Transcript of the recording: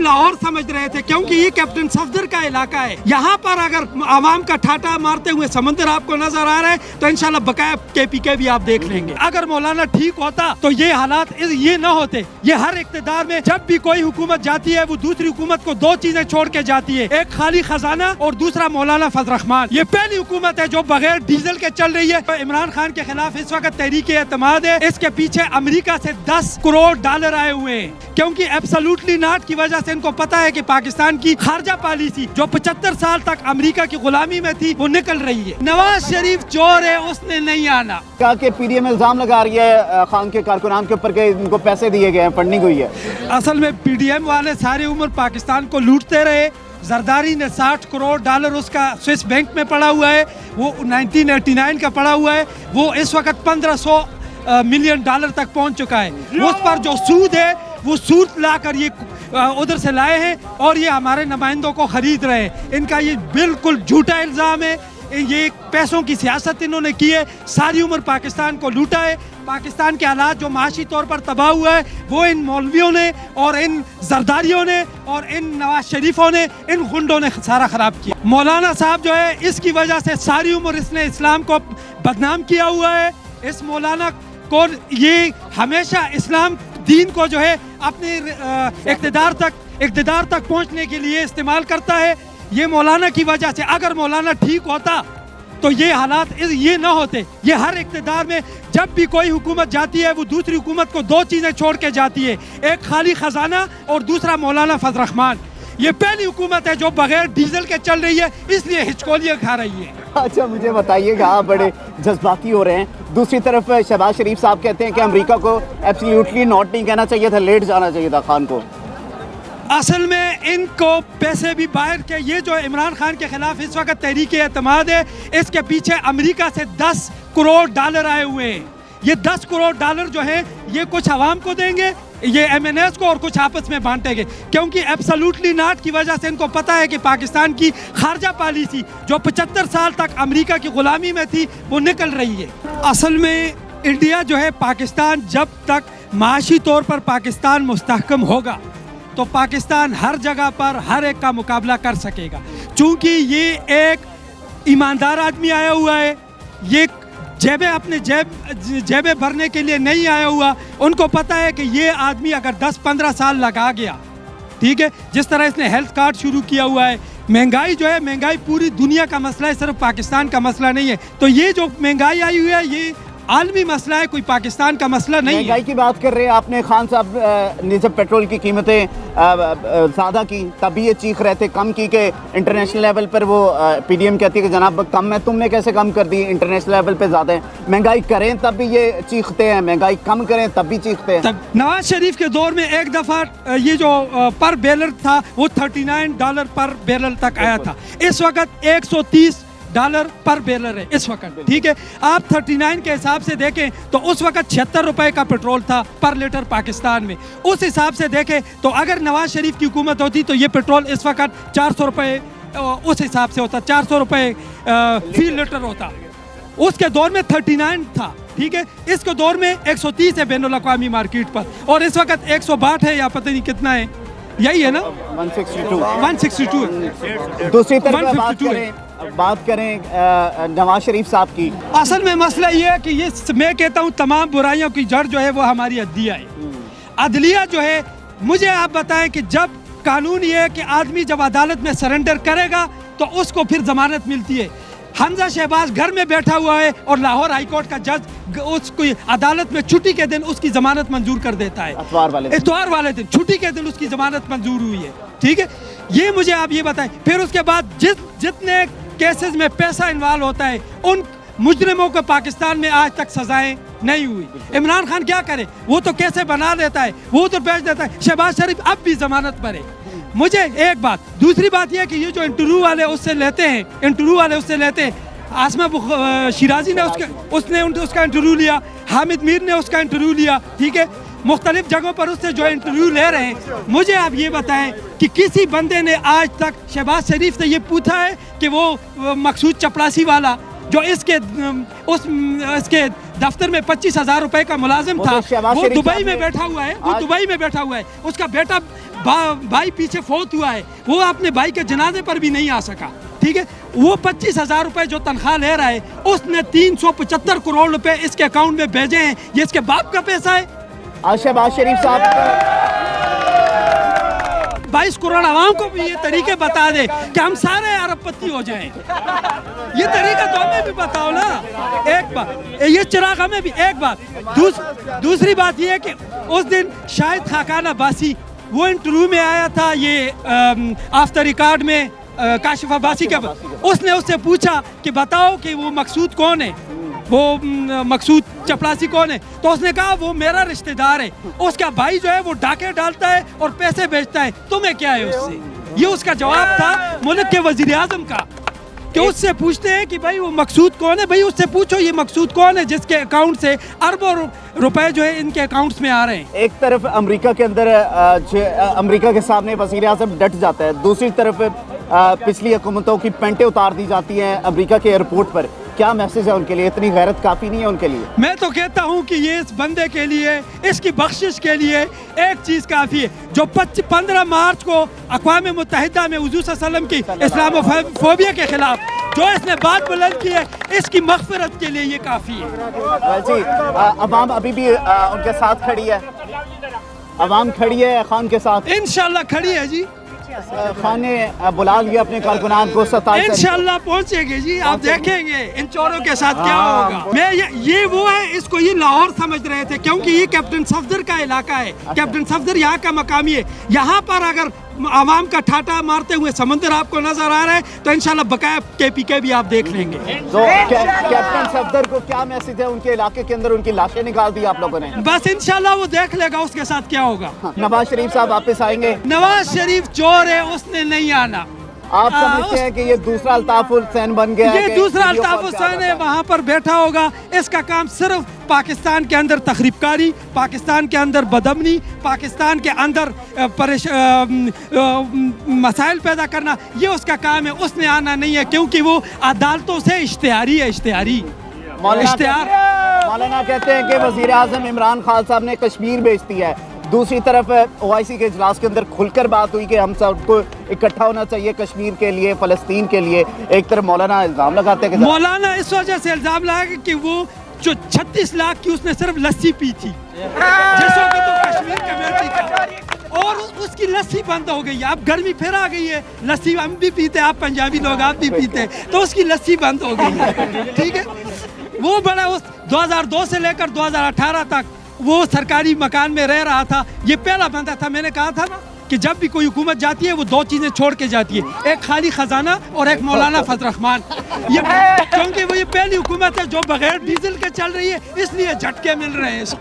लाहौर समझ रहे थे, क्योंकि ये कैप्टन सफदर का इलाका है। यहाँ पर अगर आवाम का ठाटा मारते हुए समंदर आपको नजर आ रहा है तो इंशाल्लाह बकाया KPK भी आप देख लेंगे। अगर मौलाना ठीक होता तो ये हालात ये न होते। ये हर इक़्तिदार में जब भी कोई हुकूमत जाती है वो दूसरी हुकूमत को दो चीजें छोड़ के जाती है, एक खाली खजाना और दूसरा मौलाना फजल रहमान। ये पहली हुकूमत है जो बगैर डीजल के चल रही है। इमरान खान के खिलाफ इस वक्त तहरीक एतमाद है, इसके पीछे अमेरिका से $10 करोड़ आए हुए हैं, क्योंकि एब्सोल्युटली नॉट की वजह से इनको पता है कि पाकिस्तान की खारजा पॉलिसी जो 75 साल तक अमेरिका की गुलामी में थी वो निकल रही है। नवाज शरीफ चोर है, उसने नहीं आना। क्या कि PDM इल्जाम लगा रही है खान के कारकुनान के ऊपर के इनको पैसे दिए गए हैं, फंडिंग हुई है। असल में PDM वाले सारी उम्र पाकिस्तान को लूटते रहे। जरदारी ने $60 करोड़ उसका स्विस बैंक में पड़ा हुआ है, वो 1989 का पड़ा हुआ है, वो इस वक्त $1500 मिलियन तक पहुंच चुका है। उस पर जो सूद है वो सूद लाकर ये उधर से लाए हैं और ये हमारे नुमाइंदों को खरीद रहे हैं। इनका ये बिल्कुल झूठा इल्ज़ाम है, ये पैसों की सियासत इन्होंने की है, सारी उम्र पाकिस्तान को लूटा है। पाकिस्तान के हालात जो माशी तौर पर तबाह हुआ है वो इन मौलवियों ने और इन जरदारियों ने और इन नवाज शरीफों ने, इन गुंडों ने सारा ख़राब किया। मौलाना साहब जो है इसकी वजह से सारी उम्र इसने इस्लाम को बदनाम किया हुआ है। इस मौलाना को ये हमेशा इस्लाम दीन को जो है अपने इक़्तिदार तक पहुंचने के लिए इस्तेमाल करता है। ये मौलाना की वजह से, अगर मौलाना ठीक होता तो ये हालात ये न होते। ये हर इक़्तिदार में जब भी कोई हुकूमत जाती है वो दूसरी हुकूमत को दो चीज़ें छोड़ के जाती है, एक खाली खजाना और दूसरा मौलाना फजल रहमान। ये पहली हुकूमत है जो बगैर डीजल के चल रही है, इसलिए हिचकोलियाँ खा रही है। अच्छा, मुझे बताइएगा, आप बड़े जज्बाती हो रहे हैं। दूसरी तरफ शहबाज शरीफ साहब कहते हैं कि अमेरिका को एब्सोल्युटली नॉट नहीं कहना चाहिए था, लेट जाना चाहिए था खान को। असल में इनको पैसे भी बाहर के, ये जो इमरान खान के खिलाफ इस वक्त तहरीक एतमाद है, इसके पीछे अमेरिका से $10 करोड़ आए हुए हैं। ये $10 करोड़ जो है ये कुछ आवाम को देंगे, ये MNS को, और कुछ आपस में बांटेंगे, क्योंकि एब्सोल्युटली नॉट की वजह से इनको पता है कि पाकिस्तान की खारजा पॉलिसी जो 75 साल तक अमेरिका की गुलामी में थी वो निकल रही है। असल में इंडिया जो है, पाकिस्तान जब तक माशी तौर पर पाकिस्तान मुस्तहकम होगा तो पाकिस्तान हर जगह पर हर एक का मुकाबला कर सकेगा। चूँकि ये एक ईमानदार आदमी आया हुआ है, ये जेबें भरने के लिए नहीं आया हुआ। उनको पता है कि ये आदमी अगर 10-15 साल लगा गया, ठीक है, जिस तरह इसने हेल्थ कार्ड शुरू किया हुआ है, महंगाई जो है, महंगाई पूरी दुनिया का मसला है, सिर्फ पाकिस्तान का मसला नहीं है। तो ये जो महंगाई आई हुई है ये आलमी मसला है, कोई पाकिस्तान का मसला नहीं है। महंगाई की बात कर रहे हैं आपने, खान साहब ने जब पेट्रोल की कीमतें ज़्यादा की तब भी ये चीख रहे थे, कम की कि इंटरनेशनल लेवल पर वो PDM कहती है कि जनाब कम है, तुमने कैसे कम कर दी, इंटरनेशनल लेवल पे ज़्यादा है। महंगाई करें तब भी ये चीखते हैं, महंगाई कम करें तब भी चीखते हैं। नवाज शरीफ के दौर में एक दफ़ा ये जो पर बैरल था वो $39 पर बैरल तक आया था। इस वक्त $130 पर बैरल है इस वक्त, ठीक है। आप 39 के हिसाब से देखें तो उस वक्त 76 रुपए का पेट्रोल था पर लीटर पाकिस्तान में। उस हिसाब से देखें तो अगर नवाज शरीफ की हुकूमत होती तो ये पेट्रोल इस वक्त 400 रुपए उस हिसाब से होता, 400 रुपए फी लीटर होता। उसके दौर में 39 था, ठीक है। इसके दौर में 130 है बैनुल अक़वामी मार्केट पर, और इस वक्त 162 है या पता नहीं कितना है, यही है ना, 162 है। दूसरी तरफ बात करें नवाज शरीफ साहब की। असल में मसला ये है कि ये मैं कहता हूँ तमाम बुराइयों की जड़ जो है वो हमारी अदलिया है। अदलिया जो है, मुझे आप बताएं कि जब कानून ये है कि आदमी जब अदालत में सरेंडर करेगा तो उसको फिर जमानत मिलती है। हमजा शहबाज घर में बैठा हुआ है और लाहौर हाई कोर्ट का जज उसको अदालत में छुट्टी के दिन उसकी जमानत मंजूर कर देता है। इतवार वाले दिन छुट्टी के दिन उसकी जमानत मंजूर हुई है, ठीक है। ये मुझे आप ये बताएं, फिर उसके बाद जितने केसेस में पैसा इन्वॉल्व होता है उन मुजरिमों को पाकिस्तान में आज तक सजाएं नहीं हुई। इमरान खान क्या करे, वो तो कैसे बना देता है, वो तो बेच देता है। शहबाज शरीफ अब भी जमानत पर है। मुझे एक बात, दूसरी बात यह कि ये जो इंटरव्यू वाले उससे लेते हैं, आसमा शिराजी ने उसका इंटरव्यू लिया, हामिद मीर ने उसका इंटरव्यू लिया, ठीक है। मुख्तलिफ जगहों पर उससे जो इंटरव्यू ले रहे हैं, मुझे आप ये बताएं कि किसी बंदे ने आज तक शहबाज शरीफ से ये पूछा है कि वो मकसूद चपड़ासी वाला जो इसके दफ्तर में 25,000 रुपए का मुलाजिम था, वो दुबई में बैठा हुआ है, उसका बेटा भाई पीछे फौत हुआ है, वो अपने भाई के जनाजे पर भी नहीं आ सका, ठीक है। वो 25,000 रुपए जो तनख्वाह ले रहा है, उसने 375 करोड़ रुपए इसके अकाउंट में भेजे हैं, ये इसके बाप का पैसा है। शहबाज शरीफ साहब 22 करोड़ आवाम को भी ये तरीके बता दे कि हम सारे अरबपति हो जाएं, ये तरीका तो हमें भी बताओ ना। एक बात ये चिराग हमें भी, एक बात दूसरी बात ये है कि उस दिन शाहिद खाकान अब्बासी वो इंटरव्यू में आया था, ये आफ्टर रिकॉर्ड में काशिफ अब्बासी के, उसने उससे पूछा कि बताओ कि वो मकसूद कौन है, वो मकसूद चपरासी कौन है, तो उसने कहा वो मेरा रिश्तेदार है, उसका भाई जो है वो डाके डालता है और पैसे भेजता है, तुम्हें क्या है उससे। ये उसका जवाब था मुल्क के वजीर आज़म का, कि उससे पूछते हैं कि भाई वो मकसूद कौन है, भाई उससे पूछो ये मकसूद कौन है जिसके अकाउंट से अरबों रुपए जो है इनके अकाउंट्स में आ रहे हैं। एक तरफ अमेरिका के अंदर अमेरिका के सामने वज़ीर आज़म डट जाता है, दूसरी तरफ पिछली हुकूमतों की पेंटें उतार दी जाती हैं अमेरिका के एयरपोर्ट पर। क्या मैसेज है उनके लिए? इतनी गैरत काफ़ी नहीं है उनके लिए? मैं तो कहता हूँ कि ये इस बंदे के लिए, इसकी बख्शिश के लिए एक चीज़ काफ़ी है, जो 15 मार्च को अक़वाम मुत्तहिदा में हुज़ूर सल्लल्लाहु अलैहि वसल्लम की इस्लामोफोबिया के खिलाफ जो इसने बात बुलंद की है, इसकी मग़फ़िरत के लिए ये काफ़ी है। जी, अवाम अभी भी उनके साथ खड़ी है, अवाम खड़ी है खान के साथ, इंशाल्लाह खड़ी है जी। खान ने बुला लिया अपने कारकुनान को, 27 इंशाल्लाह पहुंचेंगे जी, आप देखेंगे इन चोरों के साथ क्या होगा। मैं ये वो है, इसको ये लाहौर समझ रहे थे, क्योंकि ये कैप्टन सफदर का इलाका है, कैप्टन सफदर यहाँ का मकामी है। यहाँ पर अगर आवाम का ठाटा मारते हुए समुद्र आपको नजर आ रहा है, तो इंशाल्लाह बकाया KPK भी आप देख लेंगे। तो कैप्टन सफदर को क्या मैसेज है उनके इलाके के अंदर? उनकी लाशें निकाल दी आप लोगों ने, बस इंशाल्लाह वो देख लेगा उसके साथ क्या होगा। नवाज शरीफ साहब वापस आएंगे? नवाज शरीफ चोर है, उसने नहीं आना। आप समझते हैं कि ये दूसरा अल्ताफ हुसैन बन गया? ये दूसरा अल्ताफ हुसैन है, वहाँ पर बैठा होगा, इसका काम सिर्फ पाकिस्तान के अंदर तखरीबकारी, पाकिस्तान के अंदर बदमनी, पाकिस्तान के अंदर मसाइल पैदा करना, ये उसका काम है। उसने आना नहीं है, क्योंकि वो अदालतों से इश्तिहारी है, इश्तिहारी मौलाना कहते हैं कि वज़ीर आज़म इमरान खान साहब ने कश्मीर भेज दिया है, दूसरी तरफ OIC के इजलास के अंदर खुलकर बात हुई कि हम सबको इकट्ठा होना चाहिए कश्मीर के लिए, फ़लस्तीन के लिए। एक तरफ मौलाना इल्ज़ाम लगाते हैं कि मौलाना इस वजह से इल्ज़ाम लगा कि वो जो 36 लाख की उसने सिर्फ लस्सी पी थी, जिस वक्त तो कश्मीर कमेटी का, और उसकी लस्सी बंद हो गई है। अब गर्मी फिर आ गई है, लस्सी हम भी पीते, आप पंजाबी लोग आप भी पीते, तो उसकी लस्सी बंद हो गई है, ठीक है। वो बड़ा उस 2002 से लेकर 2018 तक वो सरकारी मकान में रह रहा था, ये पहला बंदा था। मैंने कहा था ना कि जब भी कोई हुकूमत जाती है वो दो चीज़ें छोड़ के जाती है, एक खाली खजाना और एक मौलाना फजल रहमान। ये क्योंकि वो ये पहली हुकूमत है जो बगैर डीजल के चल रही है, इसलिए झटके मिल रहे हैं इसको।